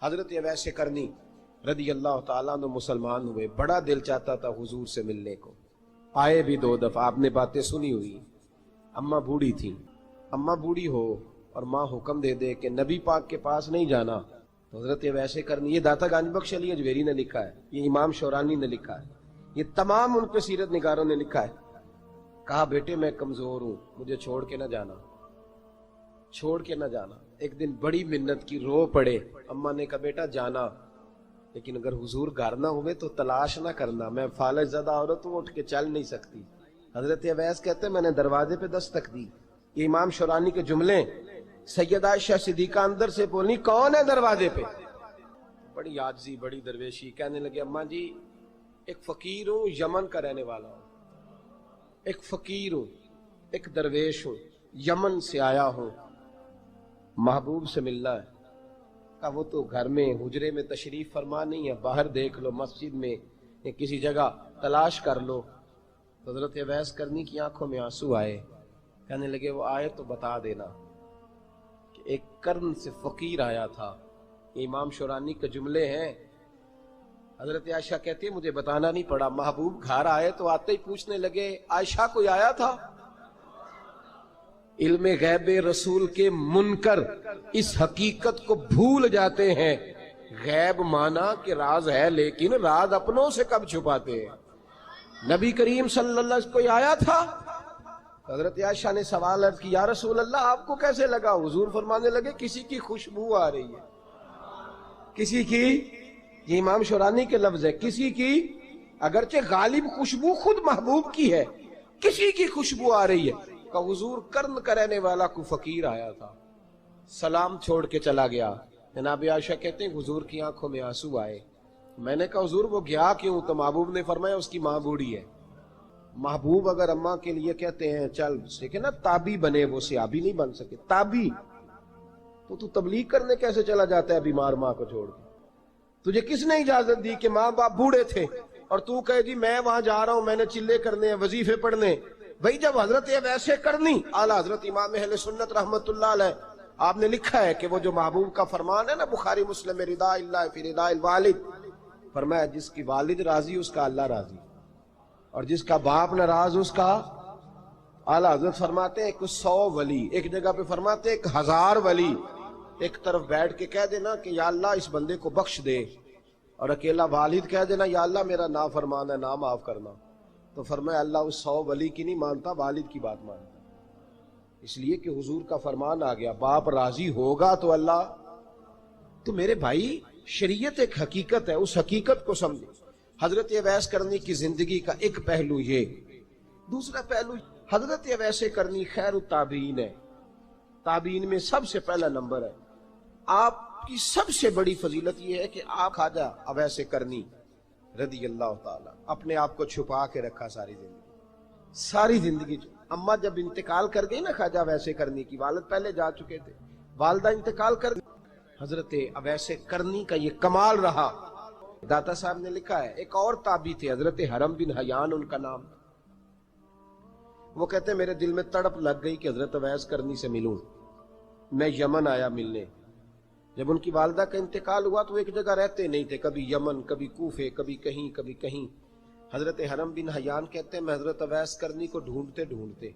حضرت اویس کرنی رضی اللہ تعالیٰ عنہ مسلمان ہوئے، بڑا دل چاہتا تھا حضور سے ملنے کو، آئے بھی 2 دفعہ، آپ نے باتیں سنی ہوئی۔ اماں بوڑھی تھی، اماں بوڑھی ہو اور ماں حکم دے دے کہ نبی پاک کے پاس نہیں جانا، تو حضرت اویس کرنی، یہ داتا گنج بخش علی اجویری نے لکھا ہے، یہ امام شورانی نے لکھا ہے، یہ تمام ان کے سیرت نگاروں نے لکھا ہے، کہا بیٹے میں کمزور ہوں، مجھے چھوڑ کے نہ جانا، چھوڑ کے نہ جانا۔ ایک دن بڑی منت کی، رو پڑے، اماں نے کہا بیٹا جانا، لیکن اگر حضور گھر نہ ہوئے تو تلاش نہ کرنا، میں فالج زدہ عورت ہوں، اٹھ کے چل نہیں سکتی۔ حضرت اویس کہتے ہیں میں نے دروازے پہ دستک دی، یہ امام شورانی کے جملے، سیدہ عائشہ صدیقہ اندر سے بولنی کون ہے دروازے پہ؟ بڑی عاجزی، بڑی درویشی، کہنے لگے اماں جی ایک فقیر ہوں، یمن کا رہنے والا ہوں، ایک فقیر ہوں، ایک درویش ہوں، یمن سے آیا ہوں، محبوب سے ملنا ہے۔ کہا وہ تو گھر میں حجرے میں تشریف فرما نہیں ہے، باہر دیکھ لو، مسجد میں یا کسی جگہ تلاش کر لو۔ حضرت اویس کرنی کی آنکھوں میں آنسو آئے، کہنے لگے وہ آئے تو بتا دینا کہ ایک کرن سے فقیر آیا تھا۔ یہ امام شورانی کے جملے ہیں۔ حضرت عائشہ کہتی ہے مجھے بتانا نہیں پڑا، محبوب گھر آئے تو آتے ہی پوچھنے لگے عائشہ کوئی آیا تھا؟ علم غیب رسول کے منکر اس حقیقت کو بھول جاتے ہیں، غیب مانا کہ راز ہے لیکن راز اپنوں سے کب چھپاتے ہیں۔ نبی کریم صلی اللہ علیہ وسلم کوئی آیا تھا؟ حضرت عائشہ نے سوال عرض کی یا رسول اللہ آپ کو کیسے لگا؟ حضور فرمانے لگے کسی کی خوشبو آ رہی ہے، کسی کی، یہ امام شورانی کے لفظ ہے، کسی کی، اگرچہ غالب خوشبو خود محبوب کی ہے، کسی کی خوشبو آ رہی ہے۔ کہ حضور کرن کا رہنے والا کو فقیر آیا تھا، سلام چھوڑ کے چلا گیا۔ جناب عائشہ کہتے ہیں حضور کی آنکھوں میں آنسو آئے۔ میں نے کہا حضور وہ گیا کیوں؟ تو محبوب نے فرمایا اس کی ماں بوڑھی ہے۔ محبوب اگر اماں کے لیے کہتے ہیں چل دیکھیں نا تابی بنے، وہ صحابی نہیں بن سکے، تابی، تو تبلیغ کرنے کیسے چلا جاتا ہے بیمار ماں کو چھوڑ کے؟ تجھے کس نے اجازت دی کہ ماں باپ بوڑھے تھے اور تو کہے جی میں وہاں جا رہا ہوں، میں نے چلے کرنے ہیں، وظیفے پڑھنے؟ وہی جب حضرت اویس کرنی اعلیٰ حضرت امام اہل سنت رحمت اللہ علیہ، آپ نے لکھا ہے کہ وہ جو محبوب کا فرمان ہے نا بخاری مسلم، رضا اللہ فی رضا الوالد، فرمایا جس کی والد راضی اس کا اللہ راضی، اور جس کا باپ ناراض اس کا، اعلیٰ حضرت فرماتے ہیں 100 ولی، ایک جگہ پہ فرماتے ہیں 1000 ولی ایک طرف بیٹھ کے کہہ دینا کہ یا اللہ اس بندے کو بخش دے، اور اکیلا والد کہہ دینا یا اللہ میرا نافرمان ہے نہ معاف کرنا، تو فرمایا اللہ اس 100 ولی کی نہیں مانتا، والد کی بات مانتا، اس لیے کہ حضور کا فرمان آ گیا باپ راضی ہوگا تو اللہ۔ تو میرے بھائی شریعت ایک حقیقت ہے، اس حقیقت کو سمجھے۔ حضرت اویس کرنی کی زندگی کا ایک پہلو یہ، دوسرا پہلو حضرت اویس کرنی خیر التابعین ہے، تابعین میں سب سے پہلا نمبر ہے۔ آپ کی سب سے بڑی فضیلت یہ ہے کہ آپ خواجہ اویس کرنی رضی اللہ تعالیٰ اپنے آپ کو چھپا کے رکھا ساری زندگی۔ اماں جب انتقال کر گئی نا خواجہ اویس کرنی کی، والد پہلے جا چکے تھے، والدہ انتقال کر گئی، حضرت اویس کرنی کا یہ کمال رہا۔ داتا صاحب نے لکھا ہے ایک اور تابعی تھے حضرت حرم بن حیان ان کا نام، وہ کہتے ہیں میرے دل میں تڑپ لگ گئی کہ حضرت اویس کرنی سے ملوں، میں یمن آیا ملنے۔ جب ان کی والدہ کا انتقال ہوا تو ایک جگہ رہتے نہیں تھے، کبھی یمن، کبھی کوفے، کبھی کہیں کبھی کہیں۔ حضرت حرم بن حیان کہتے ہیں میں حضرت اویس کرنی کو ڈھونڈتے ڈھونڈتے،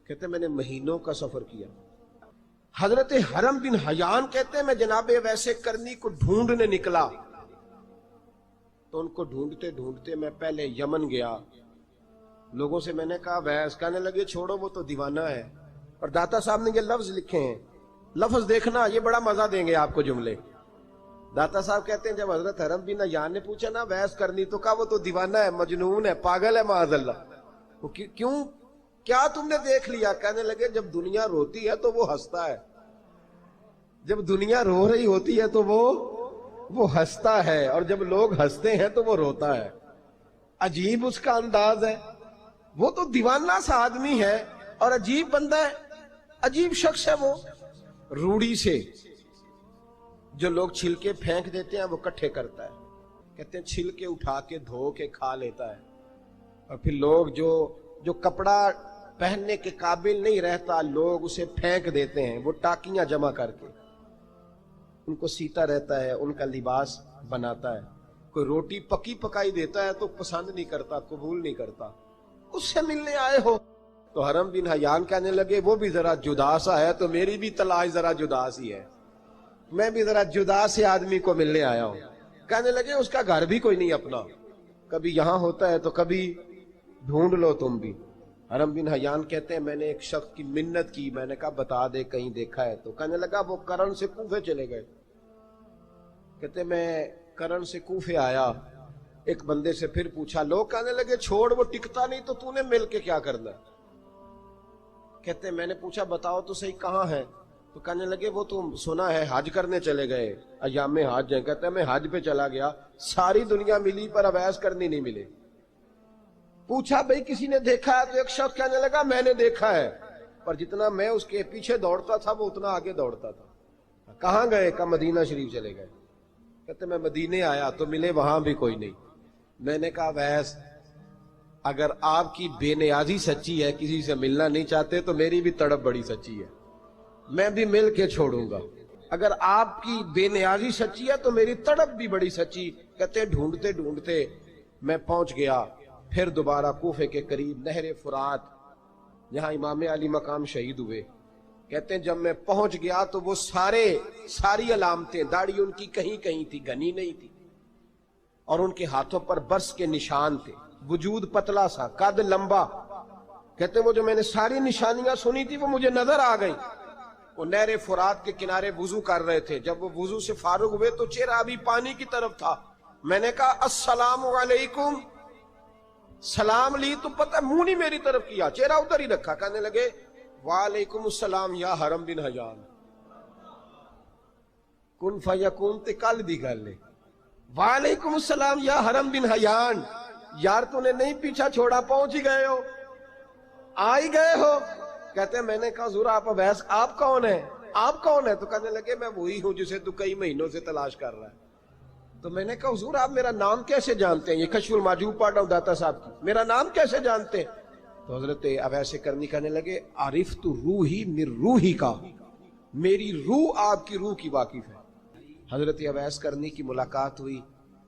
کہتے ہیں میں نے مہینوں کا سفر کیا۔ حضرت حرم بن حیان کہتے ہیں میں جناب اویس کرنی کو ڈھونڈنے نکلا، تو ان کو ڈھونڈتے ڈھونڈتے میں پہلے یمن گیا، لوگوں سے میں نے کہا اویس، کہنے لگے چھوڑو وہ تو دیوانہ ہے۔ اور داتا صاحب نے یہ لفظ لکھے ہیں، لفظ دیکھنا یہ بڑا مزہ دیں گے آپ کو جملے۔ داتا صاحب کہتے ہیں جب حضرت حرم بن حیان نے پوچھا نا اویس کرنی، تو کہا وہ تو دیوانہ ہے، مجنون ہے، پاگل ہے معاذ اللہ۔ وہ کیوں، کیا تم نے دیکھ لیا؟ کہنے لگے جب دنیا روتی ہے تو وہ ہنستا ہے، جب دنیا رو رہی ہوتی ہے تو وہ ہنستا ہے، اور جب لوگ ہنستے ہیں تو وہ روتا ہے۔ عجیب اس کا انداز ہے، وہ تو دیوانہ سا آدمی ہے اور عجیب بندہ ہے، عجیب شخص ہے وہ۔ روڑی سے جو لوگ چھلکے پھینک دیتے ہیں وہ کٹھے کرتا ہے، کہتے ہیں چھلکے اٹھا کے دھو کے کھا لیتا ہے، اور پھر لوگ جو کپڑا پہننے کے قابل نہیں رہتا لوگ اسے پھینک دیتے ہیں، وہ ٹاکیاں جمع کر کے ان کو سیتا رہتا ہے، ان کا لباس بناتا ہے. کوئی روٹی پکی پکائی دیتا ہے تو پسند نہیں کرتا، قبول نہیں کرتا. اس سے ملنے آئے ہو. تو حرم بن حیان کہنے لگے وہ بھی ذرا جدا سا ہے تو میری بھی تلاش ذرا جدا سی ہے، میں بھی ذرا جدا سے آدمی کو ملنے آیا ہوں. کہنے لگے اس کا گھر بھی کوئی نہیں اپنا، کبھی یہاں ہوتا ہے تو کبھی ڈھونڈ لو تم بھی. حرم بن حیان کہتے ہیں میں نے ایک شخص کی منت کی، میں نے کہا بتا دے کہیں دیکھا ہے. تو کہنے لگا وہ کرن سے کوفے چلے گئے. کہتے میں کرن سے کوفے آیا، ایک بندے سے پھر پوچھا، لوگ کہنے لگے چھوڑ وہ ٹکتا نہیں تو تو نے مل کے کیا کرنا. کہتے میں نے پوچھا بتاؤ تو صحیح کہاں ہے. تو کہنے لگے وہ تو سنا ہے حج کرنے چلے گئے، ایام حج ہیں. کہتے ہیں میں حج پہ چلا گیا، ساری دنیا ملی پر اویس کرنی نہیں ملے. پوچھا بھئی کسی نے دیکھا ہے؟ تو ایک شخص کہنے لگا میں نے دیکھا ہے، پر جتنا میں اس کے پیچھے دوڑتا تھا وہ اتنا آگے دوڑتا تھا. کہاں گئے؟ کہ مدینہ شریف چلے گئے. کہتے میں مدینے آیا تو ملے وہاں بھی کوئی نہیں. میں نے کہا ویس اگر آپ کی بے نیازی سچی ہے، کسی سے ملنا نہیں چاہتے، تو میری بھی تڑپ بڑی سچی ہے، میں بھی مل کے چھوڑوں گا. اگر آپ کی بے نیازی سچی ہے تو میری تڑپ بھی بڑی سچی. کہتے ڈھونڈتے ڈھونڈتے میں پہنچ گیا پھر دوبارہ کوفے کے قریب نہر فرات جہاں امام علی مقام شہید ہوئے. کہتے ہیں جب میں پہنچ گیا تو وہ ساری علامتیں، داڑھی ان کی کہیں کہیں تھی، گھنی نہیں تھی، اور ان کے ہاتھوں پر برس کے نشان تھے، وجود پتلا سا، قد لمبا. کہتے ہیں وہ جو میں نے ساری نشانیاں سنی تھی وہ مجھے نظر آ گئی. وہ نہر فرات کے کنارے وضو کر رہے تھے. جب وہ وضو سے فارغ ہوئے تو چہرہ ابھی پانی کی طرف تھا. میں نے کہا السلام علیکم. سلام لی تو پتہ منہ نہیں میری طرف کیا، چہرہ ادھر ہی رکھا. کہنے لگے وعلیکم السلام یا حرم بن حیان. کن فیکون تے کل دی گل ہے. وعلیکم السلام یا حرم بن حیان. یار تو نے نہیں پیچھا چھوڑا، پہنچ ہی گئے ہو، آ ہی گئے ہو. کہتے ہیں میں نے کہا حضور آپ اویس، آپ کون ہیں؟ آپ کون ہیں؟ تو کہنے لگے میں وہی ہوں جسے تو کئی مہینوں سے تلاش کر رہا ہے. تو میں نے کہا حضور آپ میرا نام کیسے جانتے ہیں؟ یہ کشف المحجوب پڑھ رہا ہوں داتا صاحب کی، میرا نام کیسے جانتے ہیں؟ تو حضرت اویس کرنی کہنے لگے عرفت روحی من روحی کا، میری روح آپ کی روح کی واقف ہے. حضرت اویس کرنی کی ملاقات ہوئی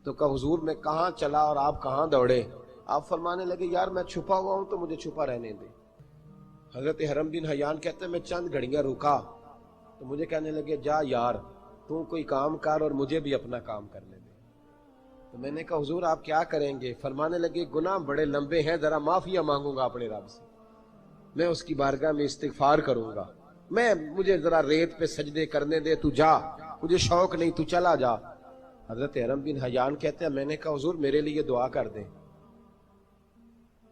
تو کہا حضور میں کہاں چلا اور آپ کہاں دوڑے؟ آپ فرمانے لگے یار میں چھپا ہوا ہوں تو مجھے چھپا رہنے دے. حضرت حرم بن حیان کہتے ہیں میں چند گھڑیاں رکا تو مجھے کہنے لگے جا یار تو کوئی کام کر اور مجھے بھی اپنا کام کرنے دے. تو میں نے کہا حضور آپ کیا کریں گے؟ فرمانے لگے گناہ بڑے لمبے ہیں، ذرا معافیا مانگوں گا اپنے رب سے، میں اس کی بارگاہ میں استغفار کروں گا، مجھے ذرا ریت پہ سجدے کرنے دے، تو جا، مجھے شوق نہیں، تو چلا جا. حضرت حرم بن حیان کہتے ہیں میں نے کہا حضور میرے لیے دعا کر دیں.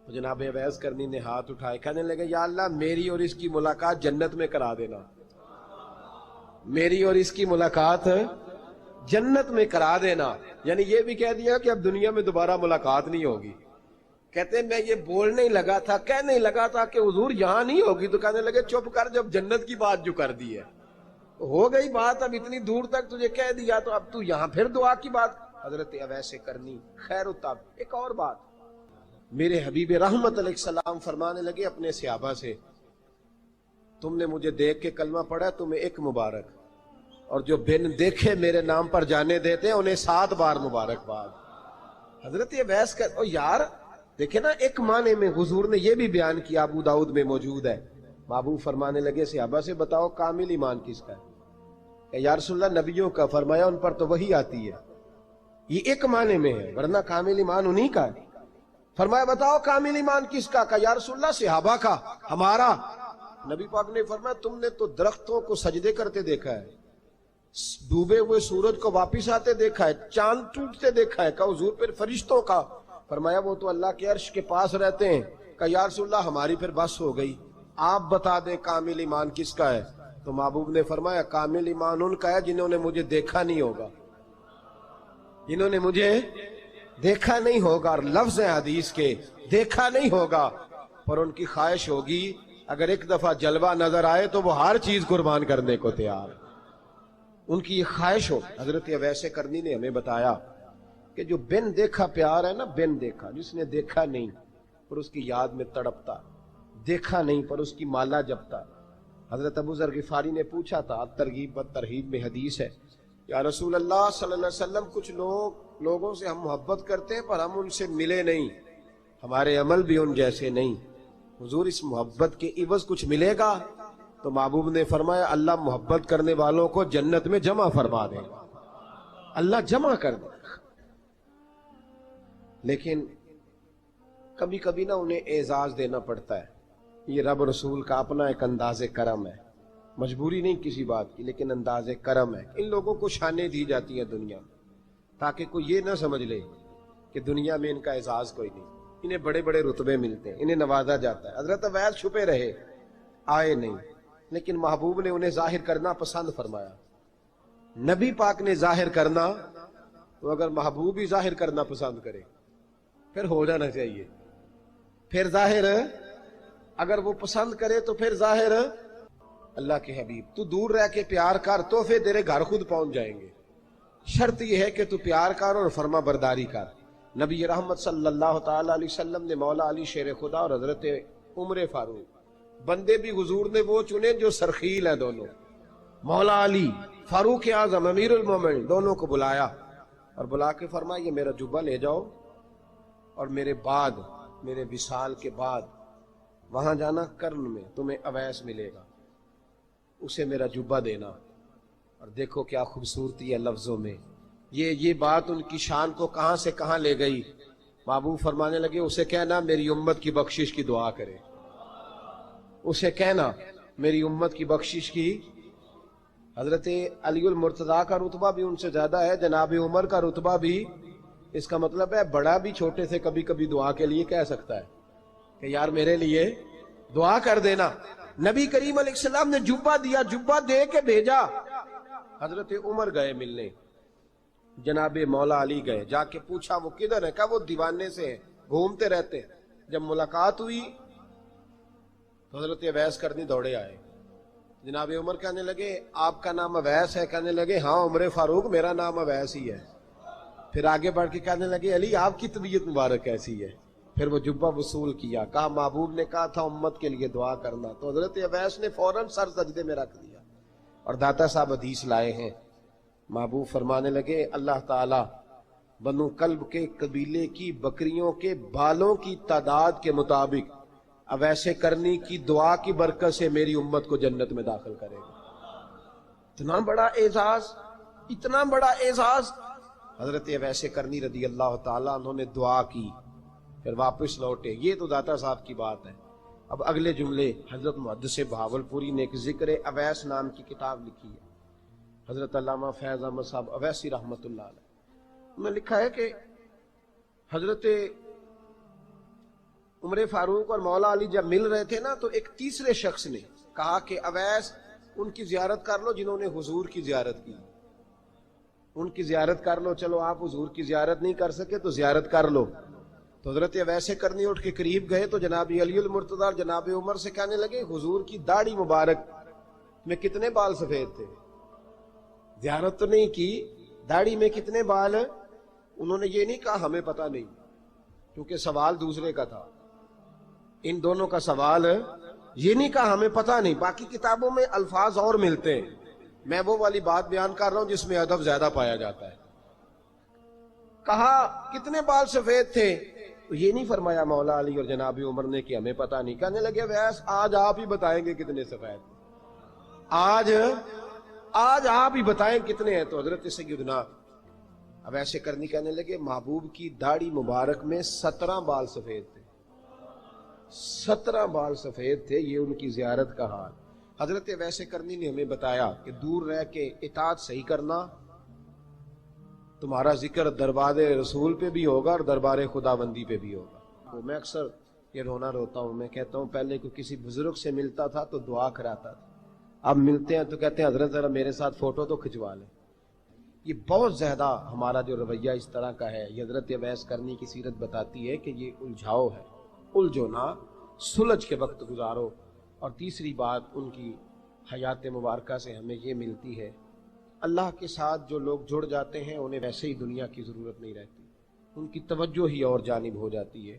جناب اویس کرنی نے ہاتھ اٹھائے، کہنے لگے یا اللہ میری اور اس کی ملاقات جنت میں کرا دینا، میری اور اس کی ملاقات جنت میں کرا دینا. یعنی یہ بھی کہہ دیا کہ اب دنیا میں دوبارہ ملاقات نہیں ہوگی. کہتے ہیں میں یہ بولنے ہی لگا تھا، کہنے ہی لگا تھا کہ حضور یہاں نہیں ہوگی. تو کہنے لگے چپ کر، جب جنت کی بات جو کر دی ہے ہو گئی بات، اب اتنی دور تک تجھے کہہ دیا تو اب تو یہاں پھر دعا کی بات. حضرت اویس کرنی خیر الطب. ایک اور بات، میرے حبیب رحمت علیہ السلام فرمانے لگے اپنے صحابہ سے تم نے مجھے دیکھ کے کلمہ پڑھا تمہیں ایک مبارک، اور جو بن دیکھے میرے نام پر جانے دیتے ہیں انہیں 7 بار مبارکباد. حضرت اویس کہ یار دیکھیں نا، ایک معنی میں حضور نے یہ بھی بیان کیا، ابو داؤد میں موجود ہے. محبوب فرمانے لگے صحابہ سے بتاؤ کامل ایمان کس کا ہے؟ کہ یا رسول اللہ نبیوں کا. فرمایا ان پر تو وہی آتی ہے. یہ ایک معنی میں ہے، ورنہ کامل ایمان انہی کا ہے. فرمایا بتاؤ کامل ایمان کس کا؟ کہ یا رسول اللہ صحابہ کا، ہمارا. نبی پاک نے فرمایا تم نے تو درختوں کو سجدے کرتے دیکھا ہے، ڈوبے ہوئے سورج کو واپس آتے دیکھا ہے، چاند ٹوٹتے دیکھا ہے. کہ حضور پھر فرشتوں کا؟ فرمایا وہ تو اللہ کے عرش کے پاس رہتے ہیں. کہ یا رسول اللہ ہماری پھر بس ہو گئی، آپ بتا دیں کامل ایمان کس کا ہے. تو محبوب نے فرمایا کامل ایمان ان کا ہے جنہوں نے مجھے دیکھا نہیں ہوگا، جنہوں نے مجھے دیکھا نہیں ہوگا. اور لفظ حدیث کے دیکھا نہیں ہوگا پر ان کی خواہش ہوگی اگر ایک دفعہ جلوہ نظر آئے تو وہ ہر چیز قربان کرنے کو تیار. ان کی یہ خواہش ہو. حضرت اویس کرنی نے ہمیں بتایا کہ جو بن دیکھا پیار ہے نا، بن دیکھا، جس نے دیکھا نہیں پر اس کی یاد میں تڑپتا، دیکھا نہیں پر اس کی مالا جپتا. حضرت ابو ذر غفاری نے پوچھا تھا، ترغیب و ترہیب میں حدیث ہے، یا رسول اللہ صلی اللہ علیہ وسلم کچھ لوگوں سے ہم محبت کرتے ہیں پر ہم ان سے ملے نہیں، ہمارے عمل بھی ان جیسے نہیں، حضور اس محبت کے عوض کچھ ملے گا؟ تو محبوب نے فرمایا اللہ محبت کرنے والوں کو جنت میں جمع فرما دے گا، اللہ جمع کر دے گا۔ لیکن کبھی کبھی نا انہیں اعزاز دینا پڑتا ہے، یہ رب رسول کا اپنا ایک انداز کرم ہے، مجبوری نہیں کسی بات کی، لیکن انداز کرم ہے۔ ان لوگوں کو شانیں دی جاتی ہیں دنیا میں تاکہ کوئی یہ نہ سمجھ لے کہ دنیا میں ان کا اعزاز کوئی نہیں، انہیں بڑے بڑے رتبے ملتے ہیں، انہیں نوازا جاتا ہے۔ حضرت اویس چھپے رہے، آئے نہیں، لیکن محبوب نے انہیں ظاہر کرنا پسند فرمایا۔ نبی پاک نے ظاہر کرنا تو اگر محبوب ہی ظاہر کرنا پسند کرے پھر ہو جانا چاہیے، پھر ظاہر اگر وہ پسند کرے تو پھر ظاہر اللہ کے حبیب تو دور رہ کے پیار کر، تحفے تیرے گھر خود پہنچ جائیں گے، شرط یہ ہے کہ تو پیار کر اور فرما برداری کر۔ نبی رحمت صلی اللہ تعالی علیہ وسلم نے مولا علی شیر خدا اور حضرت عمر فاروق، بندے بھی حضور نے وہ چنے جو سرخیل ہیں دونوں، مولا علی فاروق اعظم امیر المومنین، دونوں کو بلایا اور بلا کے فرمایا یہ میرا جبہ لے جاؤ اور میرے بعد، میرے وصال کے بعد وہاں جانا کرن میں تمہیں اویس ملے گا، اسے میرا جبہ دینا۔ اور دیکھو کیا خوبصورتی ہے لفظوں میں، یہ بات ان کی شان کو کہاں سے کہاں لے گئی۔ محبوب فرمانے لگے اسے کہنا میری امت کی بخشش کی دعا کرے، اسے کہنا میری امت کی بخشش کی۔ حضرت علی المرتضیٰ کا رتبہ بھی ان سے زیادہ ہے، جناب عمر کا رتبہ بھی، اس کا مطلب ہے بڑا بھی چھوٹے سے کبھی کبھی دعا کے لیے کہہ سکتا ہے کہ یار میرے لیے دعا کر دینا۔ نبی کریم علیہ السلام نے جبہ دیا، جبہ دے کے بھیجا، حضرت عمر گئے ملنے، جناب مولا علی گئے، جا کے پوچھا وہ کدھر ہے، کہا وہ دیوانے سے ہیں، گھومتے رہتے ہیں۔ جب ملاقات ہوئی تو حضرت اویس کرنی دوڑے آئے، جناب عمر کہنے لگے آپ کا نام اویس ہے؟ کہنے لگے ہاں عمر فاروق میرا نام اویس ہی ہے۔ پھر آگے بڑھ کے کہنے لگے علی آپ کی طبیعت مبارک کیسی ہے؟ پھر وہ جبہ وصول کیا، کہا محبوب نے کہا تھا امت کے لیے دعا کرنا، تو حضرت اویس نے فوراً سر سجدے میں رکھ دیا۔ اور داتا صاحب حدیث لائے ہیں، محبوب فرمانے لگے اللہ تعالی بنو کلب کے قبیلے کی بکریوں کے بالوں کی تعداد کے مطابق اویس کرنی کی دعا کی برکت سے میری امت کو جنت میں داخل کرے گا۔ اتنا بڑا اعزاز، اتنا بڑا اعزاز۔ حضرت اویس کرنی رضی اللہ تعالیٰ انہوں نے دعا کی، پھر واپس لوٹے۔ یہ تو داتا صاحب کی بات ہے۔ اب اگلے جملے حضرت محدث بہاولپوری نے ایک ذکر اویس نام کی کتاب لکھی ہے، حضرت علامہ فیض احمد صاحب اویسی رحمۃ اللہ علیہ، انہوں نے لکھا ہے کہ حضرت عمر فاروق اور مولا علی جب مل رہے تھے نا تو ایک تیسرے شخص نے کہا کہ اویس ان کی زیارت کر لو جنہوں نے حضور کی زیارت کی، ان کی زیارت کر لو، چلو آپ حضور کی زیارت نہیں کر سکے تو زیارت کر لو۔ تو حضرت اویس کرنی اٹھ کے قریب گئے تو جناب علی المرتضیٰ اور جناب عمر سے کہنے لگے حضور کی داڑھی مبارک میں کتنے بال سفید تھے؟ زیارت تو نہیں کی، داڑھی میں کتنے بال؟ انہوں نے یہ نہیں کہا ہمیں پتہ نہیں، کیونکہ سوال دوسرے کا تھا، ان دونوں کا سوال یہ نہیں کہا ہمیں پتہ نہیں۔ باقی کتابوں میں الفاظ اور ملتے ہیں، میں وہ والی بات بیان کر رہا ہوں جس میں ادب زیادہ پایا جاتا ہے۔ کہا کتنے بال سفید تھے؟ تو یہ نہیں فرمایا مولا علی اور جناب عمر نے کہ ہمیں پتہ نہیں، کہنے لگے ویس آج آپ ہی بتائیں گے کتنے سفید، آج آپ ہی بتائیں کتنے ہیں۔ تو حضرت سیدنا اویس کرنی کہنے لگے محبوب کی داڑھی مبارک میں 17 بال سفید تھے، 17 بال سفید تھے، یہ ان کی زیارت کا حال۔ حضرت اویس کرنی نے ہمیں بتایا کہ دور رہ کے اطاعت صحیح کرنا، تمہارا ذکر دربار رسول پہ بھی ہوگا اور دربار خداوندی پہ بھی ہوگا۔ تو میں اکثر یہ روتا ہوں، میں کہتا ہوں پہلے کو کسی بزرگ سے ملتا تھا تو دعا کراتا تھا، اب ملتے ہیں تو کہتے ہیں حضرت ذرا میرے ساتھ فوٹو تو کھنچوا لیں۔ یہ بہت زیادہ ہمارا جو رویہ اس طرح کا ہے، یہ حضرت اویس کرنی کی سیرت بتاتی ہے کہ یہ الجھاؤ ہے، الجھو نہ، سلجھ کے وقت گزارو۔ اور تیسری بات ان کی حیات مبارکہ سے ہمیں یہ ملتی ہے، اللہ کے ساتھ جو لوگ جڑ جاتے ہیں انہیں ویسے ہی دنیا کی ضرورت نہیں رہتی، ان کی توجہ ہی اور جانب ہو جاتی ہے۔